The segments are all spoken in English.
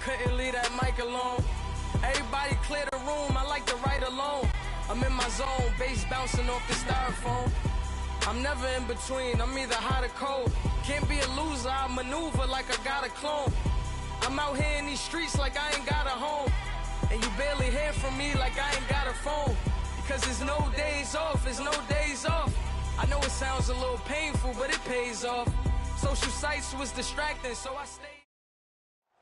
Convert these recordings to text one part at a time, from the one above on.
couldn't leave that mic alone. Everybody clear the room, I like to write alone. I'm in my zone, bass bouncing off the styrofoam. I'm never in between, I'm either hot or cold. Can't be a loser, I maneuver like I got a clone. I'm out here in these streets like I ain't got a home. And you barely hear from me like I ain't got a phone. Because there's no days off, there's no days off. I know it sounds a little painful, but it pays off. Social sites was distracting, so I stayed.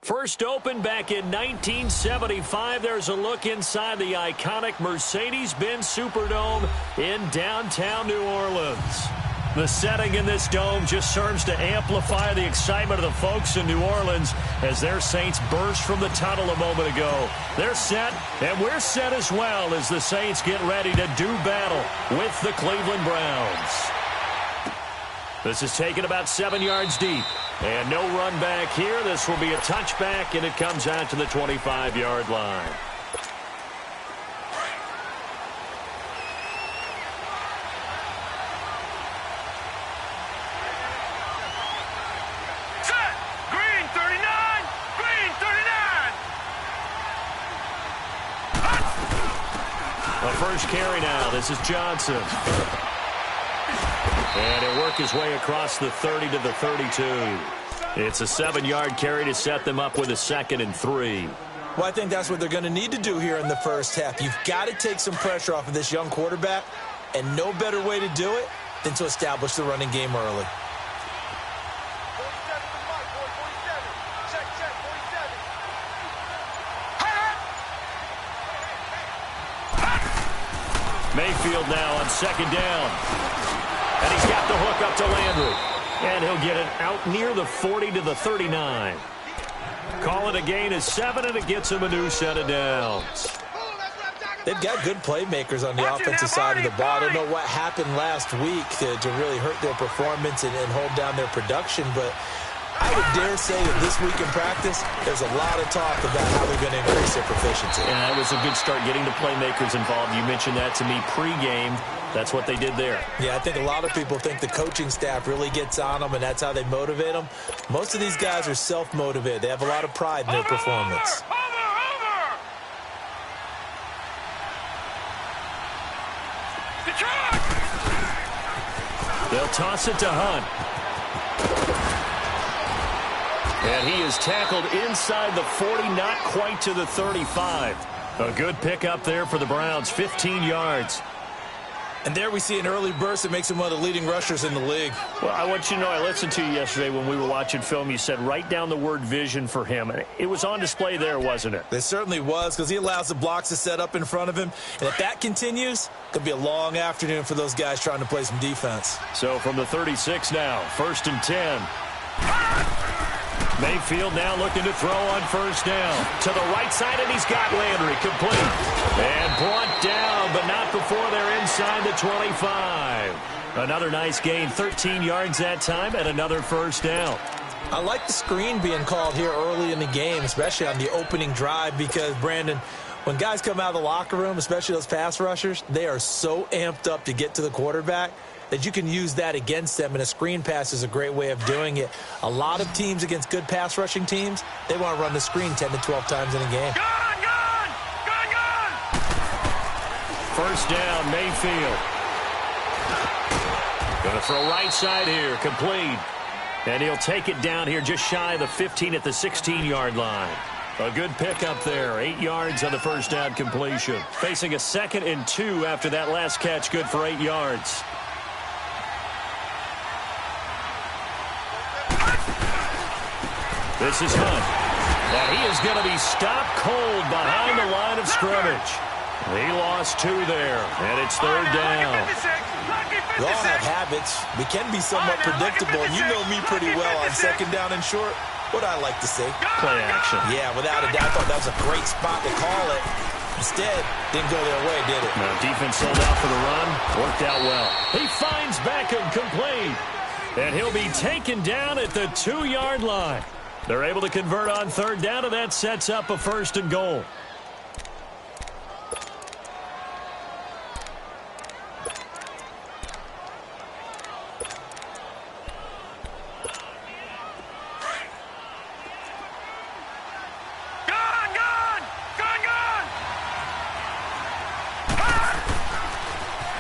First opened back in 1975. There's a look inside the iconic Mercedes-Benz Superdome in downtown New Orleans. The setting in this dome just serves to amplify the excitement of the folks in New Orleans as their Saints burst from the tunnel a moment ago. They're set, and we're set as well as the Saints get ready to do battle with the Cleveland Browns. This is taken about 7 yards deep. And no run back here. This will be a touchback, and it comes out to the 25-yard line. Set! Green 39! Green 39! The first carry now. This is Johnson. And he'll work his way across the 30 to the 32. It's a 7-yard carry to set them up with a 2nd and 3. Well, I think that's what they're going to need to do here in the first half. You've got to take some pressure off of this young quarterback, and no better way to do it than to establish the running game early. Mayfield now on 2nd down. And he's got the hook up to Landry. And he'll get it out near the 40 to the 39. Call it a gain of 7, and it gets him a new set of downs. They've got good playmakers on the offensive side of the ball. I don't know what happened last week to really hurt their performance and hold down their production, but I would dare say that this week in practice, there's a lot of talk about how they're going to increase their proficiency. And that was a good start getting the playmakers involved. You mentioned that to me pregame. That's what they did there. Yeah, I think a lot of people think the coaching staff really gets on them, and that's how they motivate them. Most of these guys are self-motivated. They have a lot of pride in their performance. They'll toss it to Hunt. And he is tackled inside the 40, not quite to the 35. A good pickup there for the Browns, 15 yards. And there we see an early burst that makes him one of the leading rushers in the league. Well, I want you to know, I listened to you yesterday when we were watching film. You said write down the word vision for him. It was on display there, wasn't it? It certainly was, because he allows the blocks to set up in front of him. And if that continues, it could be a long afternoon for those guys trying to play some defense. So from the 36 now, 1st and 10. Mayfield now looking to throw on 1st down. To the right side, and he's got Landry complete. And brought down, but not before they're inside the 25. Another nice gain, 13 yards that time, and another 1st down. I like the screen being called here early in the game, especially on the opening drive, because, Brandon, when guys come out of the locker room, especially those pass rushers, they are so amped up to get to the quarterback that you can use that against them, and a screen pass is a great way of doing it. A lot of teams against good pass rushing teams, they want to run the screen 10 to 12 times in a game. Gun! 1st down, Mayfield. Going to throw right side here, complete. And he'll take it down here just shy of the 15 at the 16-yard line. A good pickup there, 8 yards on the 1st down completion. Facing a 2nd and 2 after that last catch, good for 8 yards. This is Hunt. And he is going to be stopped cold behind the line of scrimmage. He lost 2 there, and it's 3rd down. We all have habits. We can be somewhat predictable, and you know me pretty well on 2nd down and short. What I like to say? Play action. Yeah, without a doubt. I thought that was a great spot to call it. Instead, didn't go their way, did it? No, defense sold out for the run. Worked out well. He finds Beckham complete. And he'll be taken down at the 2-yard line. They're able to convert on 3rd down, and that sets up a 1st and goal.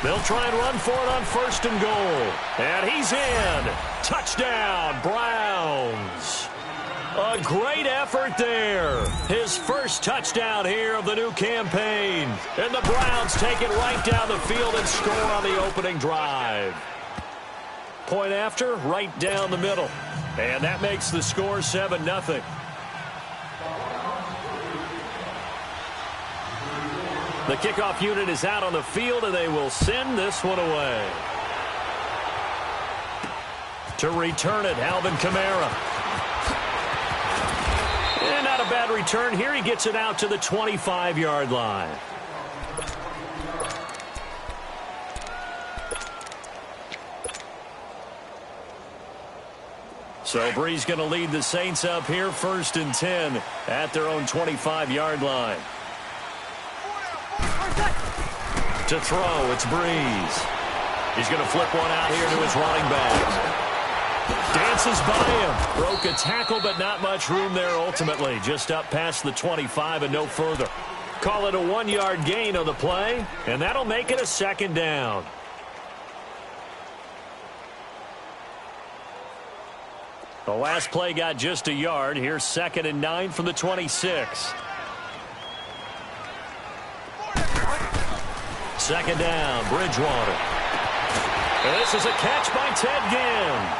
They'll try and run for it on 1st and goal. And he's in. Touchdown, Browns. A great effort there. His first touchdown here of the new campaign. And the Browns take it right down the field and score on the opening drive. Point after, right down the middle. And that makes the score 7-0. The kickoff unit is out on the field, and they will send this one away. To return it, Alvin Kamara. And not a bad return here. He gets it out to the 25-yard line. So Bree's going to lead the Saints up here, 1st and 10 at their own 25-yard line. To throw, it's Breeze. He's going to flip one out here to his running back. Dances by him. Broke a tackle, but not much room there ultimately. Just up past the 25 and no further. Call it a 1-yard gain on the play, and that'll make it a 2nd down. The last play got just a yard. Here's 2nd and 9 from the 26. 2nd down, Bridgewater. And this is a catch by Ted Ginn.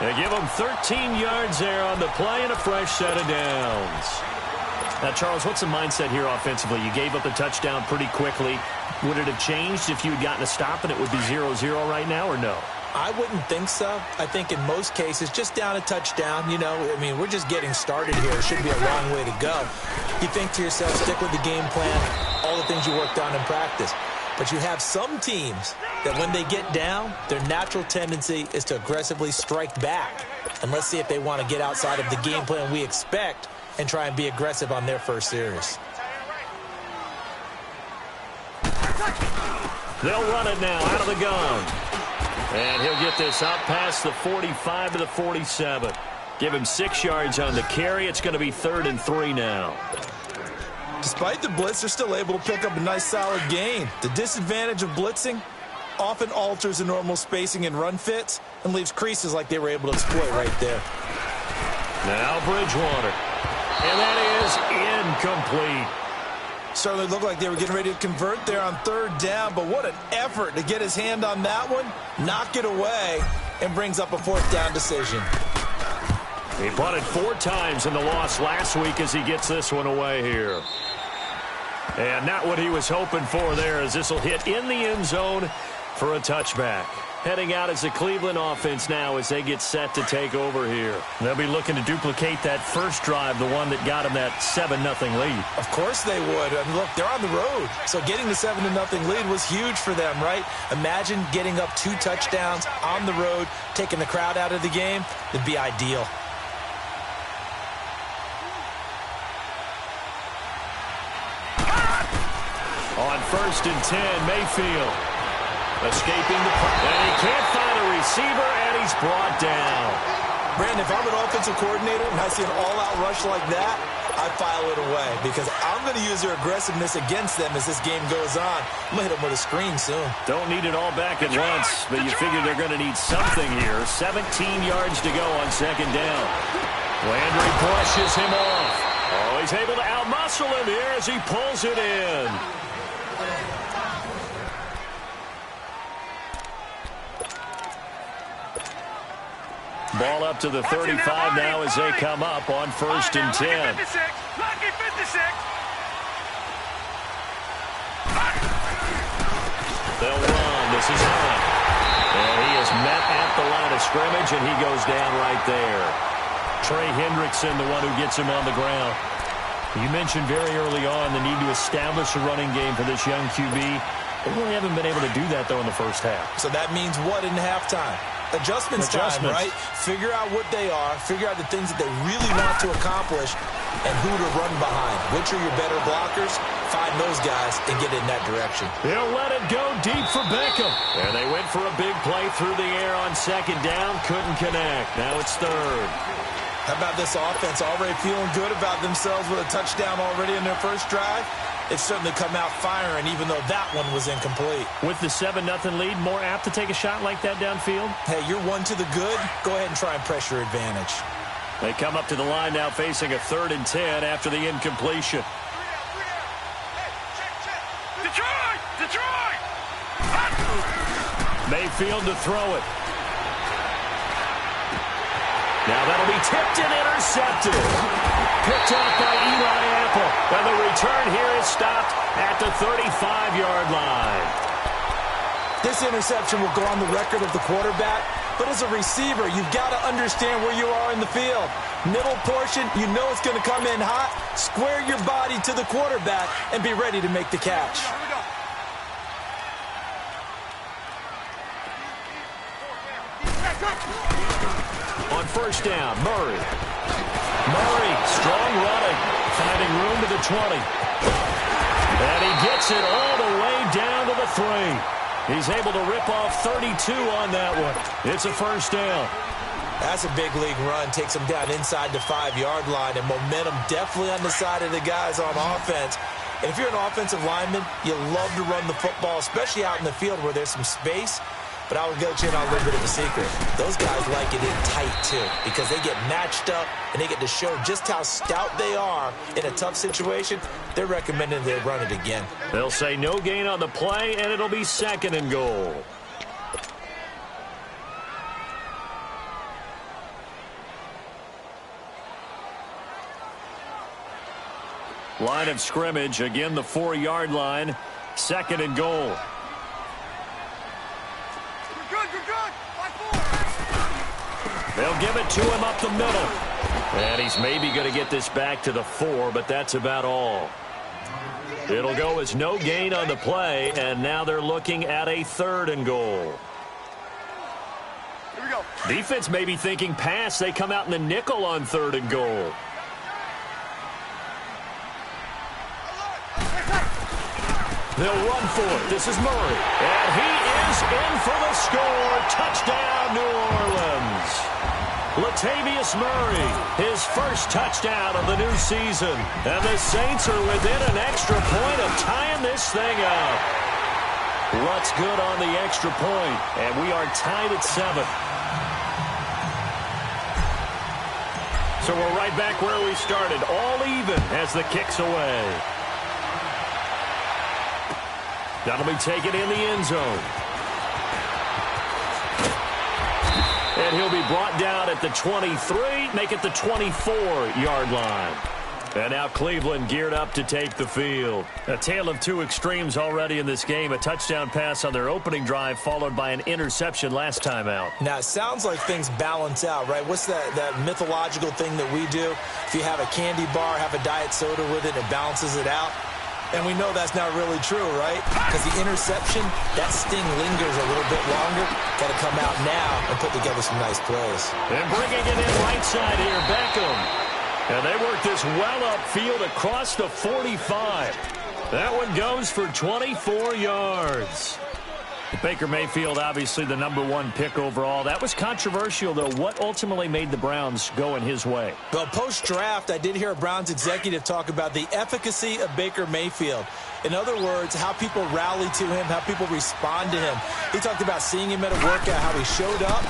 They give him 13 yards there on the play and a fresh set of downs. Now, Charles, what's the mindset here offensively? You gave up a touchdown pretty quickly. Would it have changed if you had gotten a stop and it would be 0-0 right now, or no? I wouldn't think so. I think in most cases, just down a touchdown, you know, I mean, we're just getting started here. It should be a long way to go. You think to yourself, stick with the game plan, all the things you worked on in practice. But you have some teams that when they get down, their natural tendency is to aggressively strike back. And let's see if they want to get outside of the game plan we expect and try and be aggressive on their first series. They'll run it now out of the gun. And he'll get this out past the 45 to the 47. Give him 6 yards on the carry. It's going to be 3rd and 3 now. Despite the blitz, they're still able to pick up a nice solid gain. The disadvantage of blitzing often alters the normal spacing and run fits and leaves creases like they were able to exploit right there. Now Bridgewater. And that is incomplete. Certainly looked like they were getting ready to convert there on 3rd down, but what an effort to get his hand on that one, knock it away, and brings up a 4th down decision. He punted 4 times in the loss last week as he gets this one away here. And not what he was hoping for there, as this will hit in the end zone for a touchback. Heading out as the Cleveland offense now as they get set to take over here. They'll be looking to duplicate that first drive, the one that got them that 7-0 lead. Of course they would. I mean, look, they're on the road. So getting the 7-0 lead was huge for them, right? Imagine getting up 2 touchdowns on the road, taking the crowd out of the game. It'd be ideal. On 1st and 10, Mayfield. Escaping the pressure, and he can't find a receiver, and he's brought down. Brandon, if I'm an offensive coordinator and I see an all-out rush like that, I file it away because I'm going to use their aggressiveness against them as this game goes on. I'm going to hit them with a screen soon. Don't need it all back at once, but you figure they're going to need something here. 17 yards to go on 2nd down. Landry brushes him off. Oh, he's able to outmuscle him here as he pulls it in. Ball up to the 35 now as they come up on 1st and 10. Lucky 56. They'll run. This is Hunt. And he is met at the line of scrimmage, and he goes down right there. Trey Hendrickson, the one who gets him on the ground. You mentioned very early on the need to establish a running game for this young QB. They really haven't been able to do that, though, in the first half. So that means what in halftime? Adjustments time, right? Figure out what they are, figure out the things that they really want to accomplish, and who to run behind. Which are your better blockers? Find those guys and get in that direction. They'll let it go deep for Beckham. And they went for a big play through the air on 2nd down. Couldn't connect. Now it's 3rd. How about this offense already feeling good about themselves with a touchdown already in their first drive? it's certainly come out firing, even though that one was incomplete. With the 7-0 lead, more apt to take a shot like that downfield? Hey, you're one to the good. Go ahead and try and press your advantage. They come up to the line now facing a 3rd and 10 after the incompletion. Detroit! Mayfield to throw it. Now that'll be tipped and intercepted. Picked off by Eli Apple. And the return here is stopped at the 35-yard line. This interception will go on the record of the quarterback, but as a receiver, you've got to understand where you are in the field. Middle portion, you know it's going to come in hot. Square your body to the quarterback and be ready to make the catch. On first down, Murray, strong running, finding room to the 20. And he gets it all the way down to the 3. He's able to rip off 32 on that one. It's a first down. That's a big league run. Takes him down inside the 5-yard line, and momentum definitely on the side of the guys on offense. And if you're an offensive lineman, you love to run the football, especially out in the field where there's some space. But I will go to you on a little bit of a secret. Those guys like it in tight, too, because they get matched up and they get to show just how stout they are in a tough situation. They're recommending they run it again. They'll say no gain on the play, and it'll be 2nd and goal. Line of scrimmage, again the 4-yard line, 2nd and goal. They'll give it to him up the middle. And he's maybe going to get this back to the 4, but that's about all. It'll go as no gain on the play, and now they're looking at a 3rd and goal. Here we go. Defense may be thinking pass. They come out in the nickel on 3rd and goal. They'll run for it. This is Murray. And he is in for the score. Touchdown, New Orleans. Latavius Murray, his first touchdown of the new season. And the Saints are within an extra point of tying this thing up. Luck's good on the extra point, and we are tied at 7. So we're right back where we started, all even as the kick's away. That'll be taken in the end zone. And he'll be brought down at the 23, make it the 24-yard line. And now Cleveland geared up to take the field. A tale of two extremes already in this game. A touchdown pass on their opening drive followed by an interception last time out. Now, it sounds like things balance out, right? What's that mythological thing that we do? If you have a candy bar, have a diet soda with it, it balances it out. And we know that's not really true, right? Because the interception, that sting lingers a little bit longer. Got to come out now and put together some nice plays. And bringing it in right side here, Beckham. And they work this well upfield across the 45. That one goes for 24 yards. Baker Mayfield, obviously the #1 pick overall. That was controversial, though. What ultimately made the Browns go in his way? Well, post-draft, I did hear a Browns executive talk about the efficacy of Baker Mayfield. In other words, how people rally to him, how people respond to him. He talked about seeing him at a workout, how he showed up,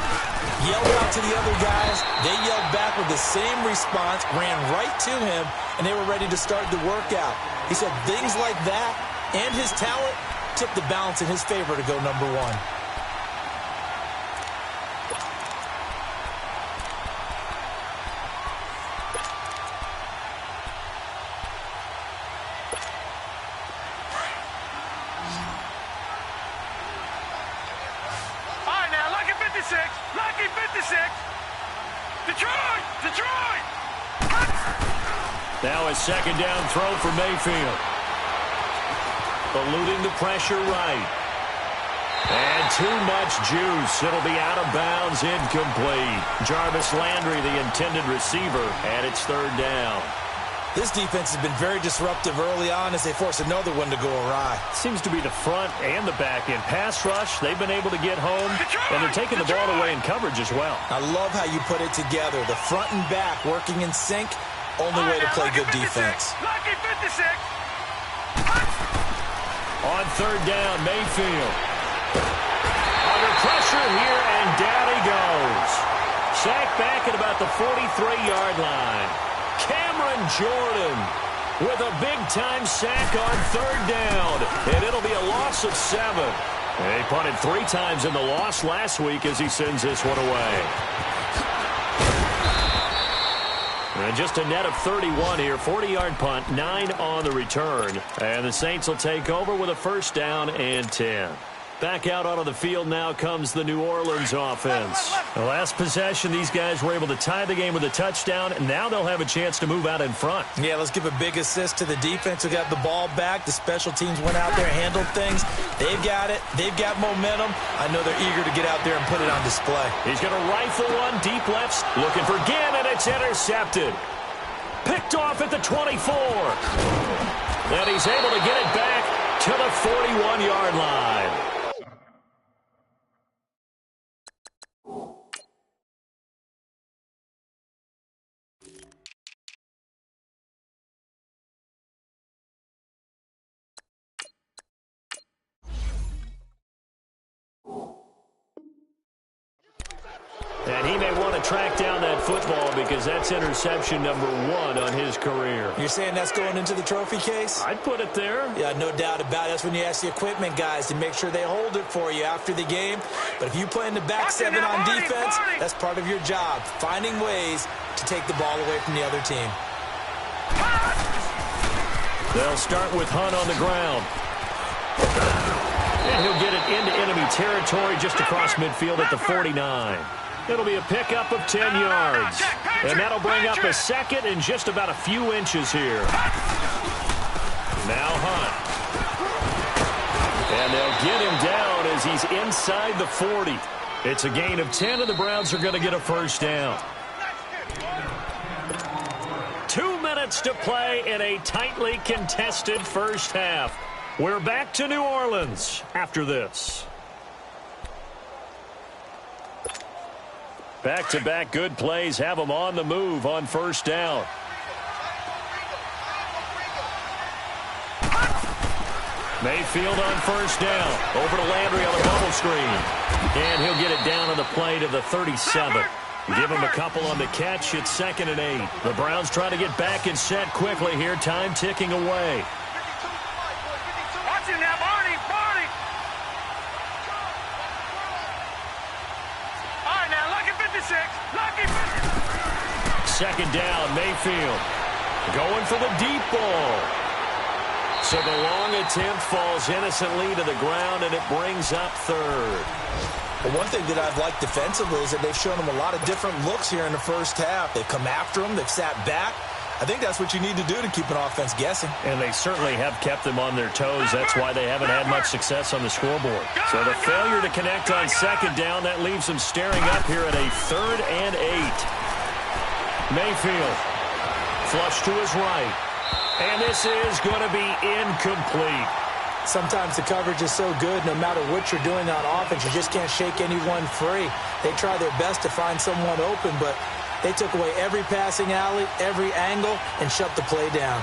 yelled out to the other guys. They yelled back with the same response, ran right to him, and they were ready to start the workout. He said things like that and his talent tipped the balance in his favor to go #1. Lucky 56. Detroit. Now a second down throw for Mayfield. Eluding the pressure right. And too much juice. It'll be out of bounds, incomplete. Jarvis Landry, the intended receiver, and it's 3rd down. This defense has been very disruptive early on as they force another one to go awry. Seems to be the front and the back end. Pass rush, they've been able to get home, and they're taking the ball away in coverage as well. I love how you put it together. The front and back working in sync, only way to play good defense. Lucky 56. On third down, Mayfield. Under pressure here, and down he goes. Sacked back at about the 43-yard line. Cameron Jordan with a big-time sack on third down, and it'll be a loss of 7. He punted 3 times in the loss last week as he sends this one away. And just a net of 31 here. 40-yard punt, 9 on the return. And the Saints will take over with a first down and 10. Back out onto the field now comes the New Orleans offense. The last possession, these guys were able to tie the game with a touchdown, and now they'll have a chance to move out in front. Yeah, let's give a big assist to the defense who got the ball back. The special teams went out there, handled things. They've got it. They've got momentum. I know they're eager to get out there and put it on display. He's going to rifle one deep left, looking for Ginn, and it's intercepted. Picked off at the 24. And he's able to get it back to the 41-yard line. And he may want to track down that football because that's interception number 1 on his career. You're saying that's going into the trophy case? I'd put it there. Yeah, no doubt about it. That's when you ask the equipment guys to make sure they hold it for you after the game. But if you play in the back 7 on defense, that's part of your job, finding ways to take the ball away from the other team. They'll start with Hunt on the ground. And he'll get it into enemy territory just across midfield at the 49. It'll be a pickup of 10 yards. And that'll bring up a second and just about a few inches here. Now Hunt. And they'll get him down as he's inside the 40. It's a gain of 10, and the Browns are going to get a first down. 2 minutes to play in a tightly contested first half. We're back to New Orleans after this. Back-to-back good plays have them on the move on first down. Mayfield on first down. Over to Landry on the bubble screen. And he'll get it down on the play to the 37. Give him a couple on the catch. It's 2nd and 8. The Browns trying to get back and set quickly here. Time ticking away. Watch it now, Barney. All right, now, lucky 56. Lucky 56. 2nd down, Mayfield. Going for the deep ball. So the long attempt falls innocently to the ground, and it brings up 3rd. Well, one thing that I've liked defensively is that they've shown them a lot of different looks here in the first half. They've come after them. They've sat back. I think that's what you need to do to keep an offense guessing. And they certainly have kept them on their toes. That's why they haven't had much success on the scoreboard. So the failure to connect on 2nd down, that leaves them staring up here at a 3rd and 8. Mayfield, flush to his right. And this is going to be incomplete. Sometimes the coverage is so good, no matter what you're doing on offense, you just can't shake anyone free. They try their best to find someone open, but they took away every passing alley, every angle, and shut the play down.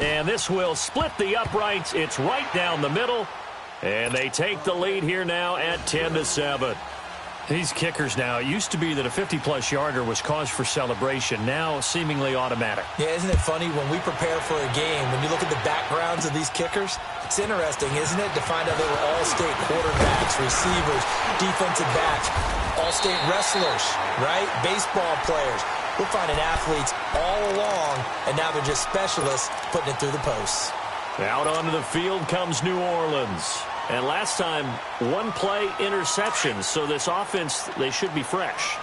And this will split the uprights. It's right down the middle. And they take the lead here now at 10-7. These kickers now, it used to be that a 50-plus yarder was cause for celebration. Now seemingly automatic. Yeah, isn't it funny when we prepare for a game, when you look at the backgrounds of these kickers, it's interesting, isn't it, to find out they were all-state quarterbacks, receivers, defensive backs, all-state wrestlers, right? Baseball players. We're finding athletes all along, and now they're just specialists putting it through the posts. Out onto the field comes New Orleans. And last time, 1 play interception. So this offense, they should be fresh.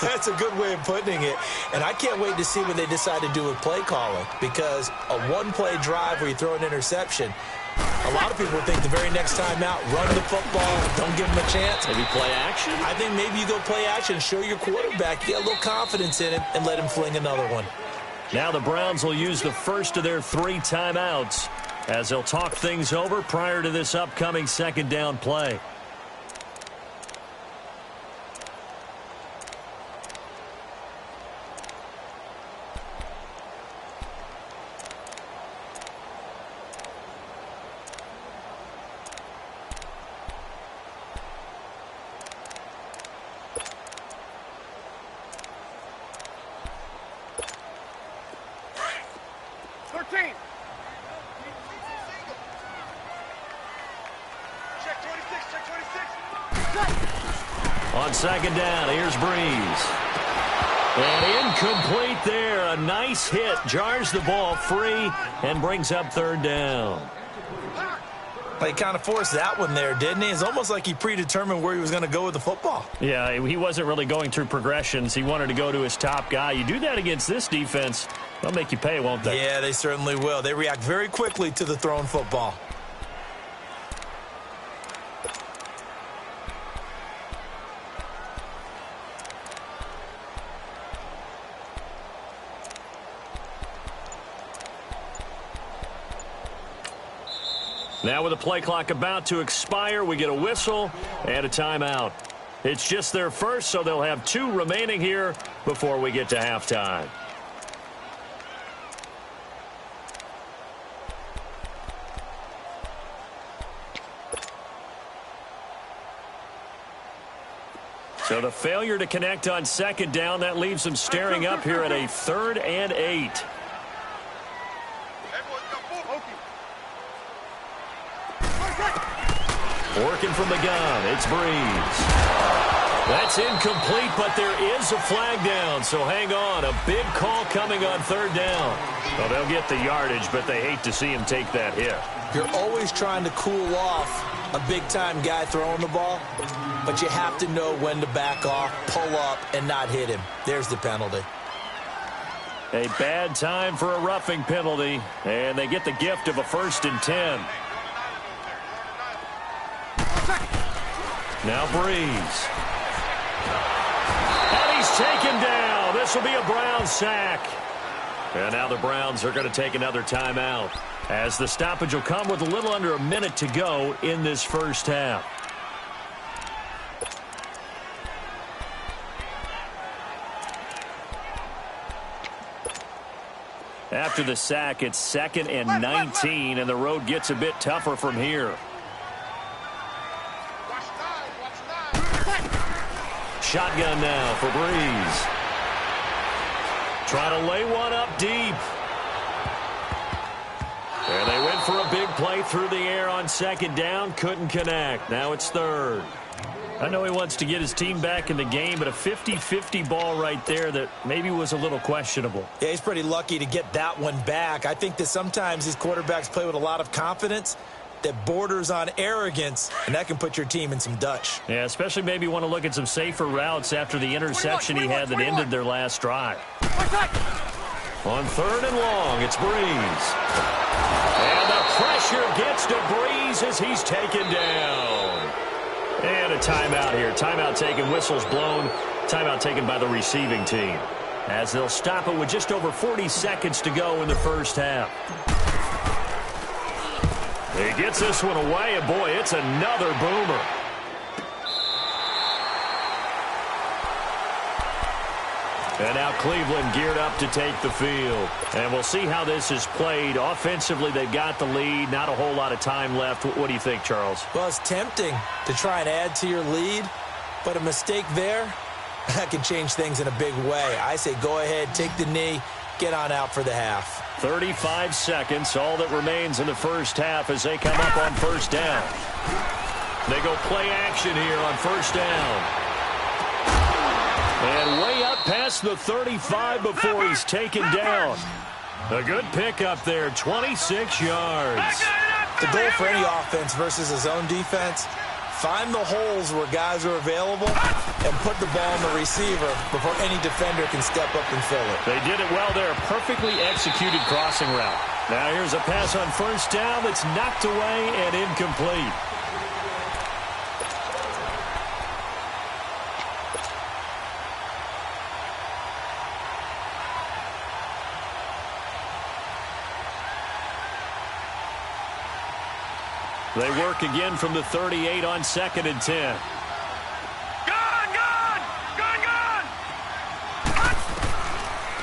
That's a good way of putting it. And I can't wait to see what they decide to do with play calling. Because a 1-play drive where you throw an interception, a lot of people think the very next time out, run the football, don't give them a chance. Maybe play action? I think maybe you go play action, show your quarterback, get a little confidence in him, and let him fling another one. Now the Browns will use the first of their 3 timeouts as they'll talk things over prior to this upcoming 2nd down play. team. Check 26, check 26. On second down, here's Breeze. And incomplete there. A nice hit. Jars the ball free and brings up third down. He kind of forced that one there, didn't he? It's almost like he predetermined where he was going to go with the football. Yeah, he wasn't really going through progressions. He wanted to go to his top guy. You do that against this defense, they'll make you pay, won't they? Yeah, they certainly will. They react very quickly to the thrown football. Now with the play clock about to expire, we get a whistle and a timeout. It's just their first, so they'll have 2 remaining here before we get to halftime. So the failure to connect on second down, that leaves them staring up here at a 3rd and 8. Working from the gun, it's Breeze. That's incomplete, but there is a flag down, so hang on. A big call coming on 3rd down. Well, they'll get the yardage, but they hate to see him take that hit. You're always trying to cool off a big-time guy throwing the ball, but you have to know when to back off, pull up, and not hit him. There's the penalty. A bad time for a roughing penalty, and they get the gift of a 1st and 10. Now Breeze. And he's taken down. This will be a Browns sack. And now the Browns are going to take another timeout, as the stoppage will come with a little under a minute to go in this first half. After the sack, it's 2nd and 19, and the road gets a bit tougher from here. Shotgun now for Breeze. Trying to lay one up deep. And they went for a big play through the air on second down. Couldn't connect. Now it's 3rd. I know he wants to get his team back in the game, but a 50-50 ball right there that maybe was a little questionable. Yeah, he's pretty lucky to get that one back. I think that sometimes these quarterbacks play with a lot of confidence that borders on arrogance, and that can put your team in some Dutch. Yeah, especially maybe want to look at some safer routes after the interception he had that ended their last drive. On 3rd and long, it's Breeze. And the pressure gets to Breeze as he's taken down. And a timeout here. Timeout taken, whistles blown. Timeout taken by the receiving team, as they'll stop it with just over 40 seconds to go in the first half. He gets this one away, and boy, it's another boomer. And now Cleveland geared up to take the field. And we'll see how this is played. Offensively, they've got the lead. Not a whole lot of time left. What do you think, Charles? Well, it's tempting to try and add to your lead, but a mistake there, that can change things in a big way. I say go ahead, take the knee, get on out for the half. 35 seconds, all that remains in the first half as they come up on 1st down. They go play action here on 1st down. And way up past the 35 before he's taken down. A good pickup there, 26 yards. The goal for any offense versus a zone defense, find the holes where guys are available and put the ball on the receiver before any defender can step up and fill it. They did it well there. Perfectly executed crossing route. Now here's a pass on 1st down that's knocked away and incomplete. They work again from the 38 on 2nd and 10. Gun!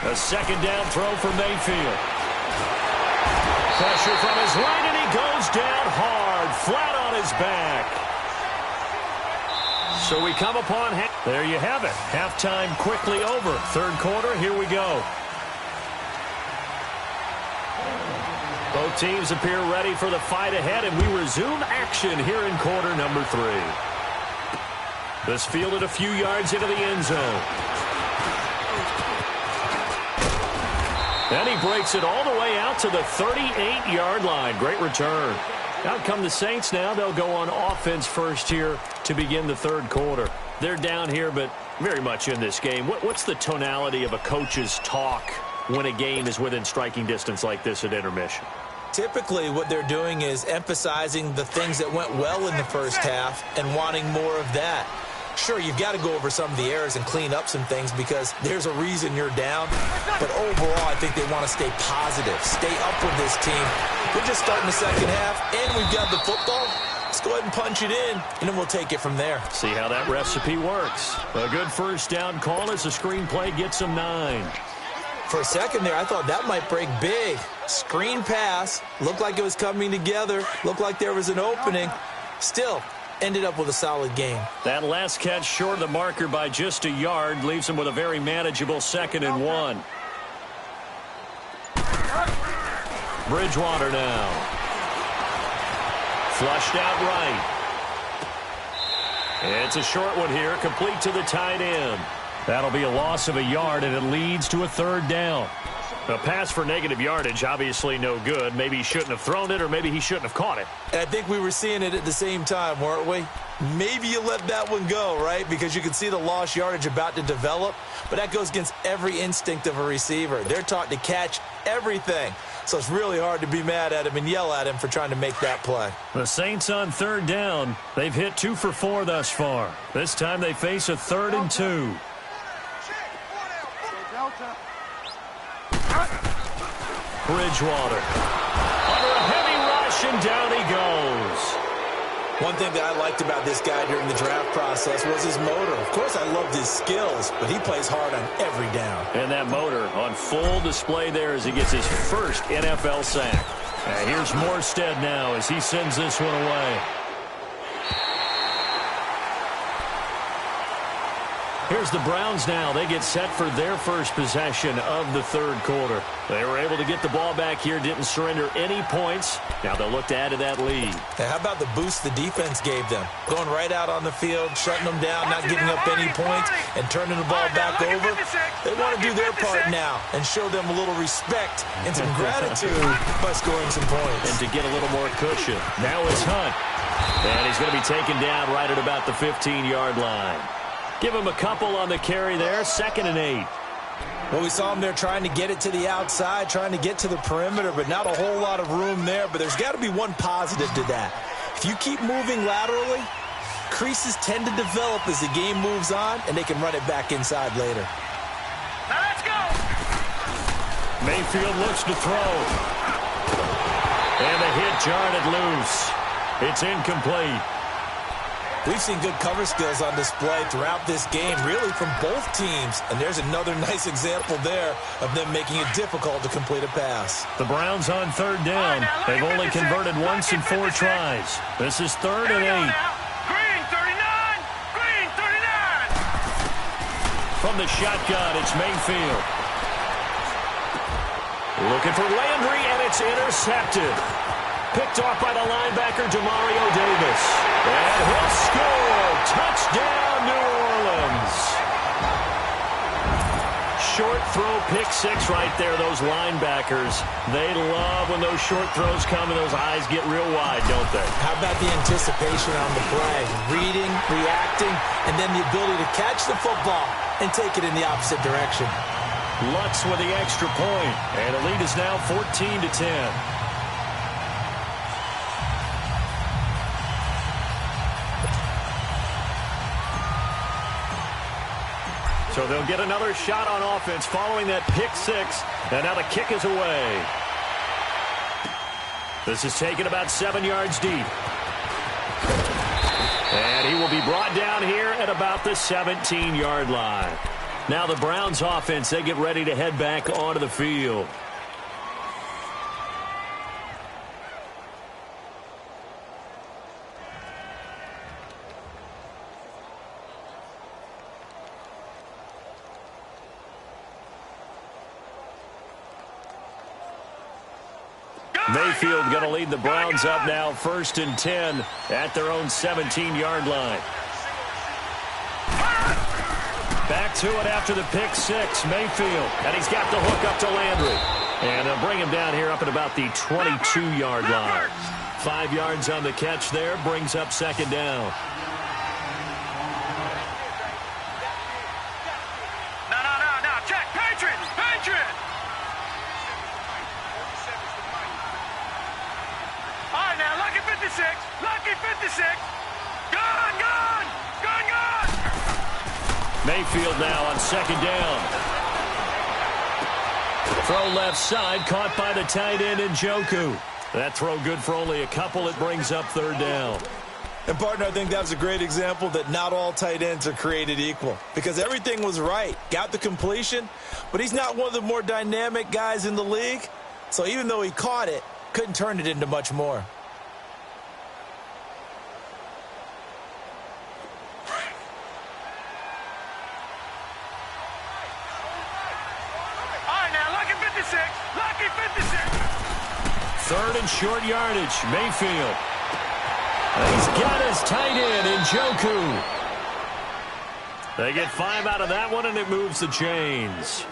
A 2nd down throw for Mayfield. Pressure from his right, and he goes down hard, flat on his back. So we come upon there you have it. Halftime quickly over. 3rd quarter, here we go. Both teams appear ready for the fight ahead, and we resume action here in quarter number 3. This fielded a few yards into the end zone. And he breaks it all the way out to the 38-yard line. Great return. Out come the Saints now. They'll go on offense first here to begin the third quarter. They're down here, but very much in this game. What's the tonality of a coach's talk when a game is within striking distance like this at intermission? Typically, what they're doing is emphasizing the things that went well in the first half and wanting more of that. Sure, you've got to go over some of the errors and clean up some things because there's a reason you're down. But overall, I think they want to stay positive, stay up with this team. We're just starting the second half, and we've got the football. Let's go ahead and punch it in, and then we'll take it from there. See how that recipe works. A good first down call as the screenplay gets them 9. For a second there, I thought that might break big. Screen pass, looked like it was coming together, looked like there was an opening. Still, ended up with a solid game. That last catch short of the marker by just a yard leaves him with a very manageable 2nd and 1. Bridgewater now. Flushed out right. It's a short one here, complete to the tight end. That'll be a loss of a yard, and it leads to a 3rd down. A pass for negative yardage, obviously no good. Maybe he shouldn't have thrown it, or maybe he shouldn't have caught it. And I think we were seeing it at the same time, weren't we? Maybe you let that one go, right? Because you can see the lost yardage about to develop. But that goes against every instinct of a receiver. They're taught to catch everything. So it's really hard to be mad at him and yell at him for trying to make that play. The Saints on 3rd down. They've hit 2 for 4 thus far. This time they face a 3rd and 2. Bridgewater. Under a heavy rush, and down he goes. One thing that I liked about this guy during the draft process was his motor. Of course, I loved his skills, but he plays hard on every down. And that motor on full display there as he gets his first NFL sack. And here's Morstead now as he sends this one away. Here's the Browns now. They get set for their first possession of the third quarter. They were able to get the ball back here, didn't surrender any points. Now they'll look to add to that lead. Now, how about the boost the defense gave them? Going right out on the field, shutting them down, not giving up any points, and turning the ball back over. They want to do their part now and show them a little respect and some gratitude by scoring some points. And to get a little more cushion. Now it's Hunt. And he's going to be taken down right at about the 15-yard line. Give him a couple on the carry there, 2nd and 8. Well, we saw him there trying to get it to the outside, trying to get to the perimeter, but not a whole lot of room there. But there's got to be one positive to that. If you keep moving laterally, creases tend to develop as the game moves on, and they can run it back inside later. Now let's go! Mayfield looks to throw. And the hit jarred it loose. It's incomplete. We've seen good cover skills on display throughout this game, really from both teams. And there's another nice example there of them making it difficult to complete a pass. The Browns on 3rd down. They've only converted once in 4 tries. This is 3rd and 8. Green 39! Green 39! From the shotgun, it's Mayfield. Looking for Landry, and it's intercepted. Picked off by the linebacker, Demario Davis. And he'll score. Touchdown, New Orleans. Short throw, pick 6 right there, those linebackers. They love when those short throws come and those eyes get real wide, don't they? How about the anticipation on the play? Reading, reacting, and then the ability to catch the football and take it in the opposite direction. Lutz with the extra point, and the lead is now 14-10. So they'll get another shot on offense following that pick 6. And now the kick is away. This is taken about 7 yards deep. And he will be brought down here at about the 17-yard line. Now the Browns offense, they get ready to head back onto the field. Go! Mayfield going to lead the Browns up now, 1st and 10 at their own 17-yard line. Back to it after the pick six, Mayfield. And he's got the hook up to Landry. And they'll bring him down here up at about the 22-yard line. 5 yards on the catch there, brings up 2nd down. No, check, Patriot! All right, now, lucky 56! Gun! Mayfield now on 2nd down. Throw left side, caught by the tight end Njoku. That throw good for only a couple. It brings up 3rd down. And, partner, I think that was a great example that not all tight ends are created equal because everything was right. Got the completion, but he's not one of the more dynamic guys in the league. So even though he caught it, couldn't turn it into much more. All right, now, lucky 56! 3rd and short yardage, Mayfield. He's got his tight end, Njoku. They get 5 out of that one, and it moves the chains.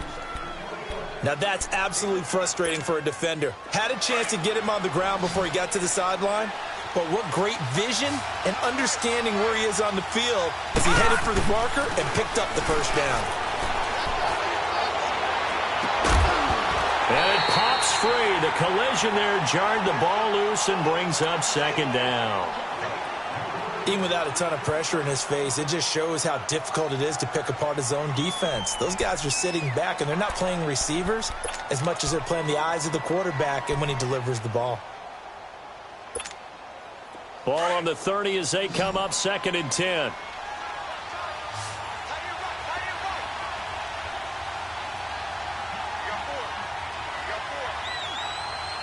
Now, that's absolutely frustrating for a defender. Had a chance to get him on the ground before he got to the sideline, but what great vision and understanding where he is on the field as he headed for the marker and picked up the 1st down. And it pops free. The collision there jarred the ball loose and brings up 2nd down. Even without a ton of pressure in his face, it just shows how difficult it is to pick apart his own defense. Those guys are sitting back, and they're not playing receivers as much as they're playing the eyes of the quarterback and when he delivers the ball. Ball on the 30 as they come up 2nd and 10.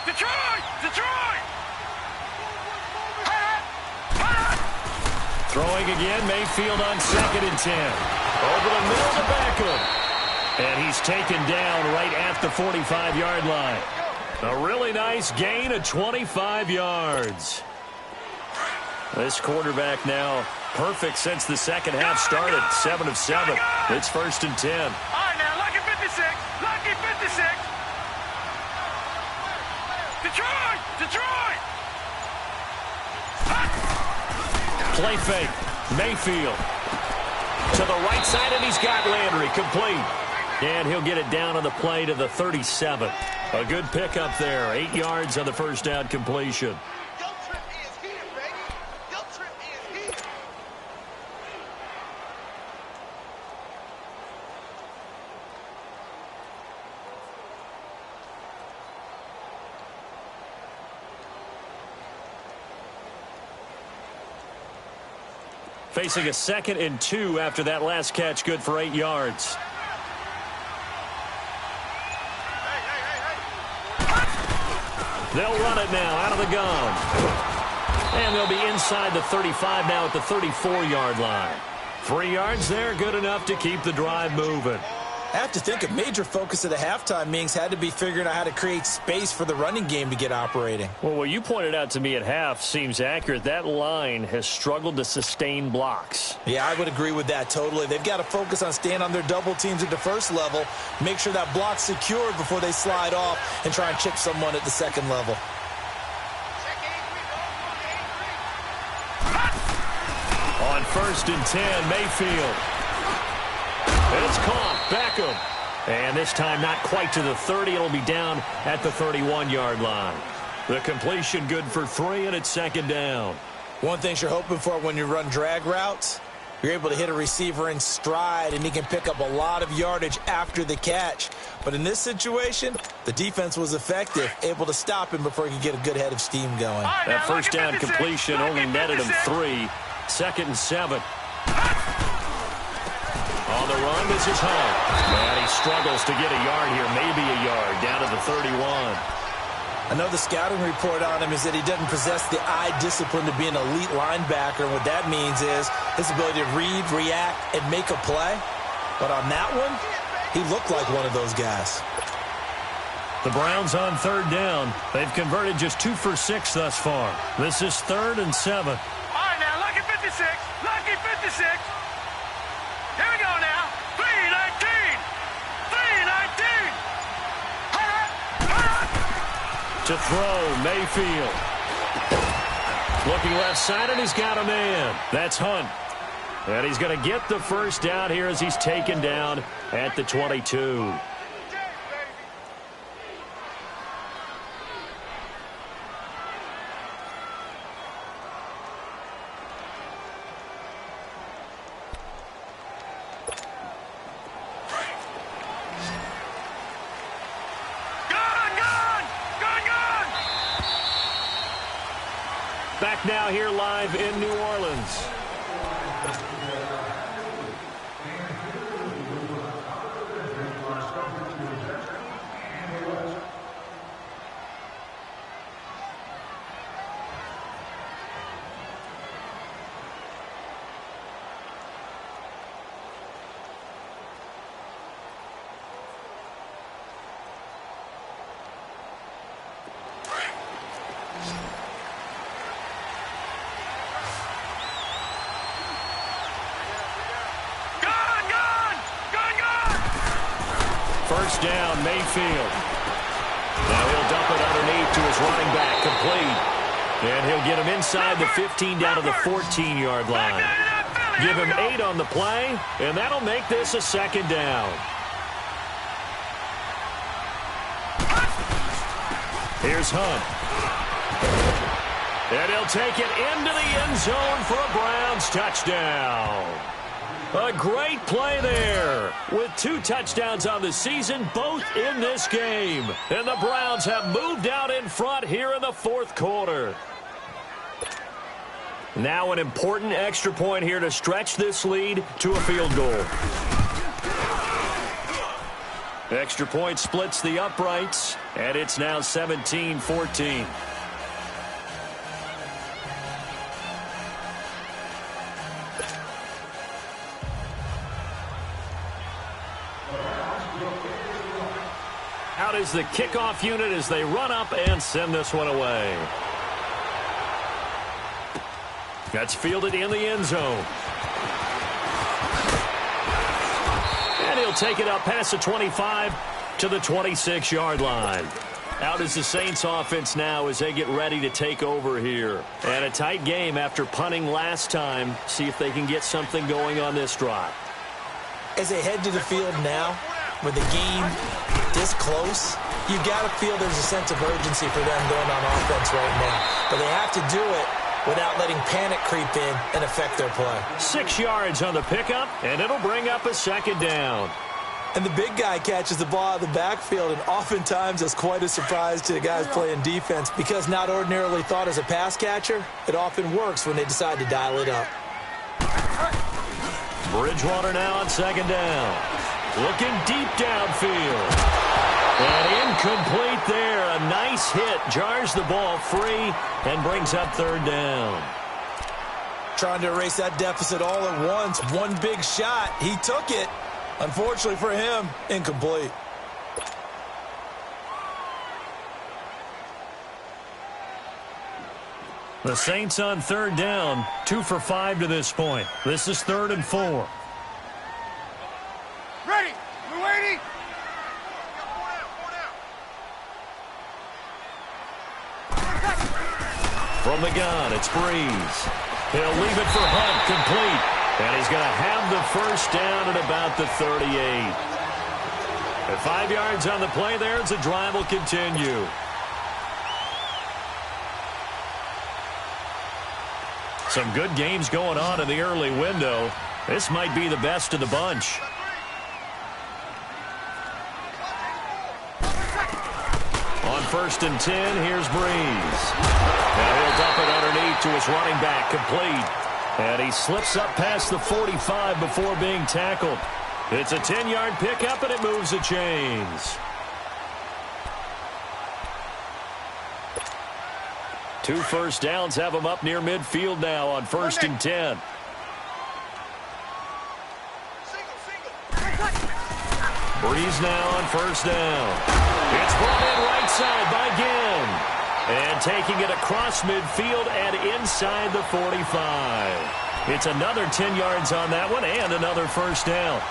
Detroit! Throwing again, Mayfield on 2nd and 10. Over the middle to Beckham. And he's taken down right at the 45-yard line. A really nice gain of 25 yards. This quarterback now perfect since the second half started. 7 of 7. It's 1st and 10. All right, now, lucky 56! Detroit! Play fake. Mayfield to the right side, and he's got Landry complete. And he'll get it down on the play to the 37. A good pickup there. 8 yards on the 1st down completion. Facing a 2nd and 2 after that last catch, good for 8 yards. They'll run it now out of the gun. And they'll be inside the 35 now at the 34-yard line. 3 yards there, good enough to keep the drive moving. I have to think a major focus of the halftime meetings had to be figuring out how to create space for the running game to get operating. Well, what you pointed out to me at half seems accurate. That line has struggled to sustain blocks. Yeah, I would agree with that totally. They've got to focus on staying on their double teams at the 1st level, make sure that block's secured before they slide off and try and chip someone at the 2nd level. On 1st and 10, Mayfield. It's caught. Beckham. And this time not quite to the 30. It'll be down at the 31-yard line. The completion good for 3, and it's 2nd down. One thing you're hoping for when you run drag routes, you're able to hit a receiver in stride, and he can pick up a lot of yardage after the catch. But in this situation, the defense was effective, able to stop him before he could get a good head of steam going. That 1st down completion only netted him 3. 2nd and 7. On the run, this is Hunt. And he struggles to get a yard here, maybe a yard, down to the 31. I know the scouting report on him is that he doesn't possess the eye discipline to be an elite linebacker. What that means is his ability to read, react, and make a play. But on that one, he looked like one of those guys. The Browns on third down. They've converted just 2 for 6 thus far. This is 3rd and 7. All right, now, lucky 56. Lucky 56. Here we go now. 319. 319. To throw, Mayfield. Looking left side, and he's got a man. That's Hunt. And he's going to get the first down here as he's taken down at the 22. Back now here live in New Orleans. First down, Mayfield. Now he'll dump it underneath to his running back, complete. And he'll get him inside the 15 down to the 14-yard line. Give him 8 on the play, and that'll make this a second down. Here's Hunt. And he'll take it into the end zone for a Browns touchdown. A great play there with 2 touchdowns on the season, both in this game. And the Browns have moved out in front here in the 4th quarter. Now an important extra point here to stretch this lead to a field goal. Extra point splits the uprights, and it's now 17-14. Out is the kickoff unit as they run up and send this one away. That's fielded in the end zone. And he'll take it up past the 25 to the 26-yard line. Out is the Saints offense now as they get ready to take over here. And a tight game after punting last time. See if they can get something going on this drive. As they head to the field now, with the game this close, you got to feel there's a sense of urgency for them going on offense right now. But they have to do it without letting panic creep in and affect their play. 6 yards on the pickup, and it'll bring up a second down. And the big guy catches the ball out of the backfield, and oftentimes that's quite a surprise to the guys playing defense because not ordinarily thought as a pass catcher, it often works when they decide to dial it up. Bridgewater now on second down. Looking deep downfield. And incomplete there. A nice hit. Jars the ball free and brings up third down. Trying to erase that deficit all at once. One big shot. He took it. Unfortunately for him, incomplete. The Saints on third down. 2 for 5 to this point. This is 3rd and 4. Ready. We're waiting. From the gun, it's Breeze. He'll leave it for Hunt, complete. And he's going to have the first down at about the 38. At 5 yards on the play there as the drive will continue. Some good games going on in the early window. This might be the best of the bunch. On 1st and 10, here's Breeze. Now he'll dump it underneath to his running back, complete. And he slips up past the 45 before being tackled. It's a 10-yard pickup, and it moves the chains. 2 first downs have him up near midfield now on 1st and 10. Breeze now on first down. It's brought in right side by Ginn. And taking it across midfield and inside the 45. It's another 10 yards on that one and another first down.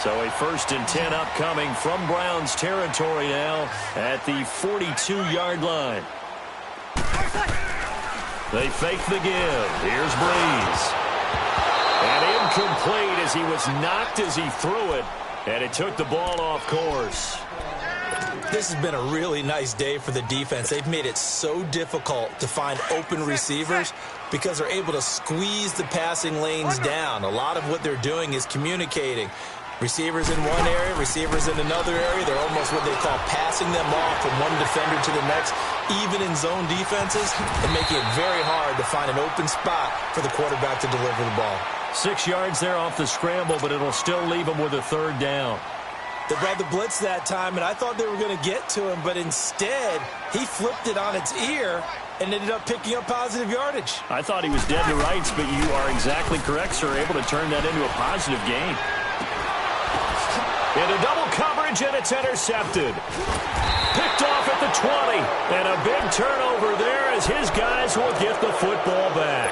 So a 1st and 10 upcoming from Browns territory now at the 42-yard line. They fake the give. Here's Breeze. And incomplete as he was knocked as he threw it. And it took the ball off course. This has been a really nice day for the defense. They've made it so difficult to find open receivers because they're able to squeeze the passing lanes down. A lot of what they're doing is communicating. Receivers in one area, receivers in another area. They're almost what they call passing them off from one defender to the next. Even in zone defenses, and making it very hard to find an open spot for the quarterback to deliver the ball. 6 yards there off the scramble, but it'll still leave him with a 3rd down. They brought the blitz that time, and I thought they were going to get to him, but instead, he flipped it on its ear and ended up picking up positive yardage. I thought he was dead to rights, but you are exactly correct, sir. Able to turn that into a positive gain. Into double coverage, and it's intercepted. Picked off at the 20, and a big turnover there as his guys will get the football back.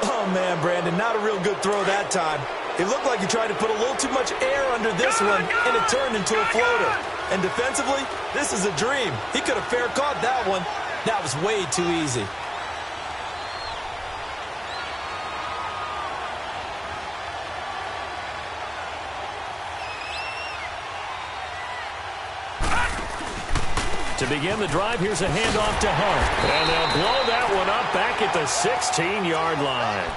Oh, man, Brandon, not a real good throw that time. It looked like he tried to put a little too much air under this one, and it turned into a floater. And defensively, this is a dream. He could have fair caught that one. That was way too easy. To begin the drive, here's a handoff to Hunt. And they'll blow that one up back at the 16-yard line.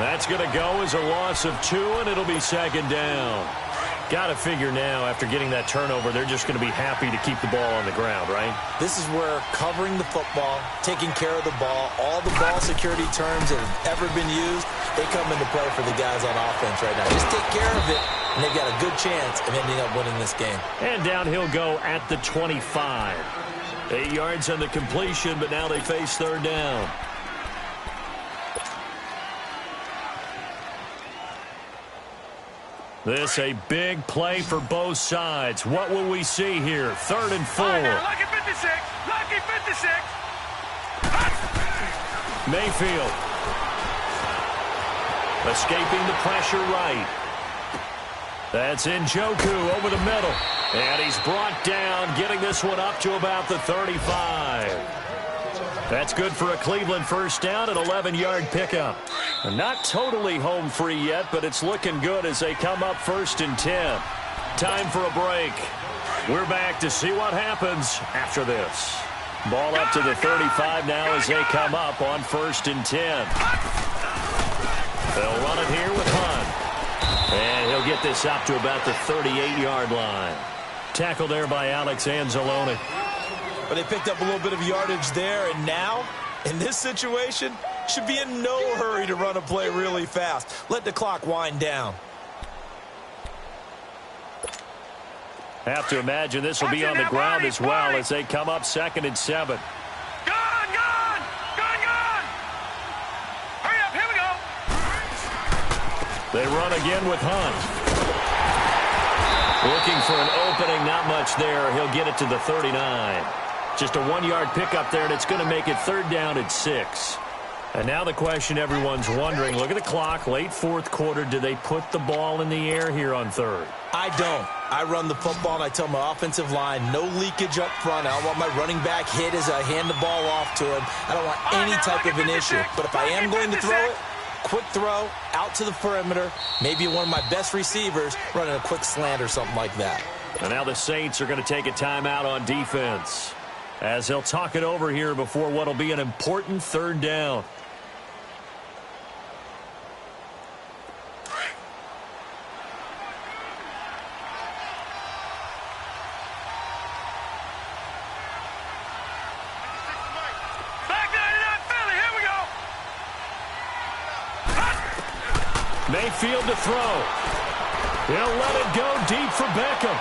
That's going to go as a loss of 2, and it'll be 2nd down. Got to figure now, after getting that turnover, they're just going to be happy to keep the ball on the ground, right? This is where covering the football, taking care of the ball, all the ball security terms that have ever been used, they come into play for the guys on offense right now. Just take care of it, and they've got a good chance of ending up winning this game. And down he'll go at the 25. 8 yards on the completion, but now they face 3rd down. This a big play for both sides. What will we see here? 3rd and 4. Lucky 56. Lucky 56. Mayfield. Escaping the pressure right. That's Njoku over the middle. And he's brought down, getting this one up to about the 35. That's good for a Cleveland 1st down, an 11-yard pickup. Not totally home free yet, but it's looking good as they come up 1st and 10. Time for a break. We're back to see what happens after this. Ball up to the 35 now as they come up on 1st and 10. They'll run it here with Hunt. And he'll get this up to about the 38-yard line. Tackle there by Alex Anzalone. But they picked up a little bit of yardage there, and now, in this situation, should be in no hurry to run a play really fast. Let the clock wind down. Have to imagine this will be on the ground as well as they come up 2nd and 7. Gone! Hurry up, here we go. They run again with Hunt. Looking for an opening, not much there. He'll get it to the 39. Just a 1-yard pickup there, and it's going to make it 3rd down at 6. And now the question everyone's wondering, look at the clock, late 4th quarter, do they put the ball in the air here on 3rd? I don't. I run the football, and I tell my offensive line, no leakage up front. I don't want my running back hit as I hand the ball off to him. I don't want any type of an issue. But if I am going to throw it, quick throw, out to the perimeter, maybe one of my best receivers running a quick slant or something like that. And now the Saints are going to take a timeout on defense as they'll talk it over here before what will be an important 3rd down. Mayfield to throw. He'll let it go deep for Beckham.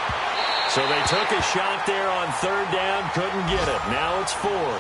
So they took a shot there on 3rd down, couldn't get it. Now it's 4th.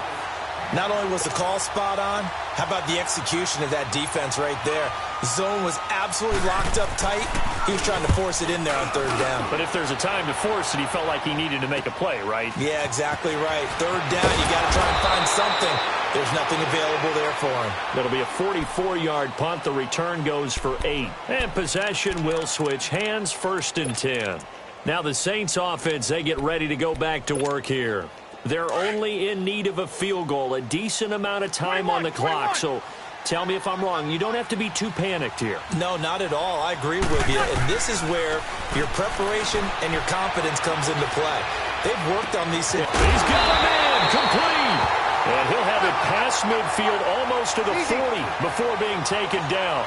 Not only was the call spot on, how about the execution of that defense right there? Zone was absolutely locked up tight. He was trying to force it in there on third down. But if there's a time to force it, he felt like he needed to make a play, right? Yeah, exactly right. Third down, you got to try and find something. There's nothing available there for him. That'll be a 44-yard punt. The return goes for 8. And possession will switch hands, 1st and 10. Now the Saints offense, they get ready to go back to work here. They're only in need of a field goal, a decent amount of time on the clock. So tell me if I'm wrong. You don't have to be too panicked here. No, not at all. I agree with you. And this is where your preparation and your confidence comes into play. They've worked on these. He's got a man complete. And he'll have it past midfield almost to the 40 before being taken down.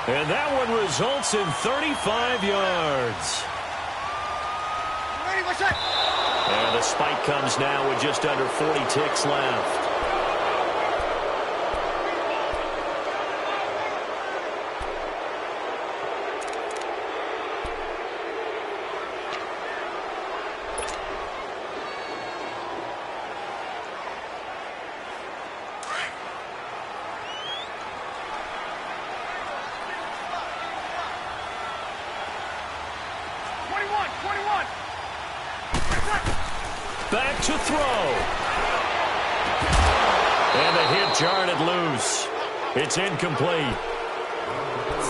And that one results in 35 yards. Ready, what's that? And the spike comes now with just under 40 ticks left. Back to throw. And the hit jarred loose. It's incomplete.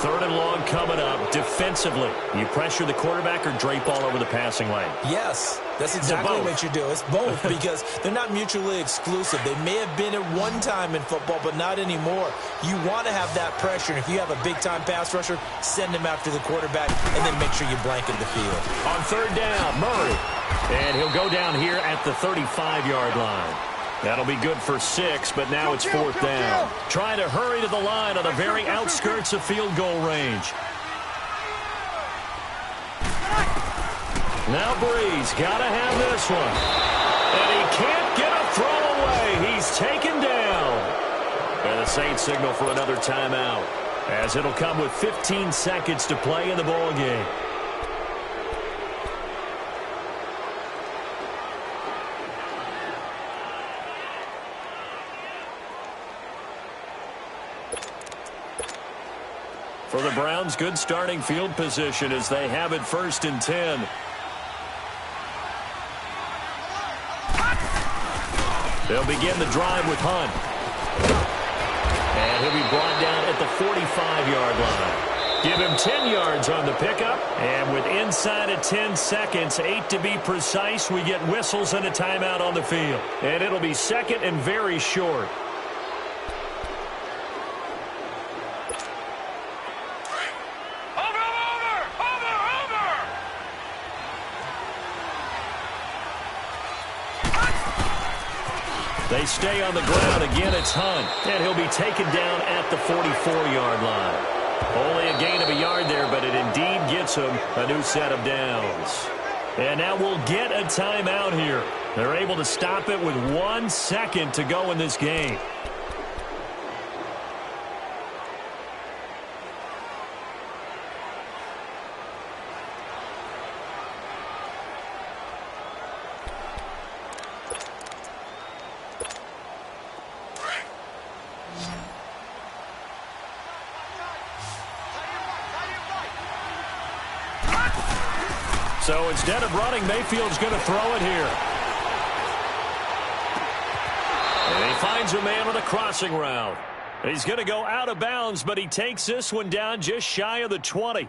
3rd and long coming up. Defensively, you pressure the quarterback or drape all over the passing lane? Yes, that's exactly what you do. It's both because they're not mutually exclusive. They may have been at one time in football, but not anymore. You want to have that pressure. And if you have a big-time pass rusher, send him after the quarterback and then make sure you blanket the field. On 3rd down, Murray. And he'll go down here at the 35-yard line. That'll be good for 6, but now it's 4th down. Trying to hurry to the line on the very outskirts of field goal range. Now Breeze got to have this one. And he can't get a throw away. He's taken down. And the Saints signal for another timeout, as it'll come with 15 seconds to play in the ball game. For the Browns, good starting field position as they have it 1st and 10. They'll begin the drive with Hunt. And he'll be brought down at the 45-yard line. Give him 10 yards on the pickup. And with inside of 10 seconds, 8 to be precise, we get whistles and a timeout on the field. And it'll be 2nd and very short. They stay on the ground. Again, it's Hunt. And he'll be taken down at the 44-yard line. Only a gain of a yard there, but it indeed gets him a new set of downs. And now we'll get a timeout here. They're able to stop it with 1 second to go in this game. So instead of running, Mayfield's going to throw it here. And he finds a man on a crossing route. He's going to go out of bounds, but he takes this one down just shy of the 20.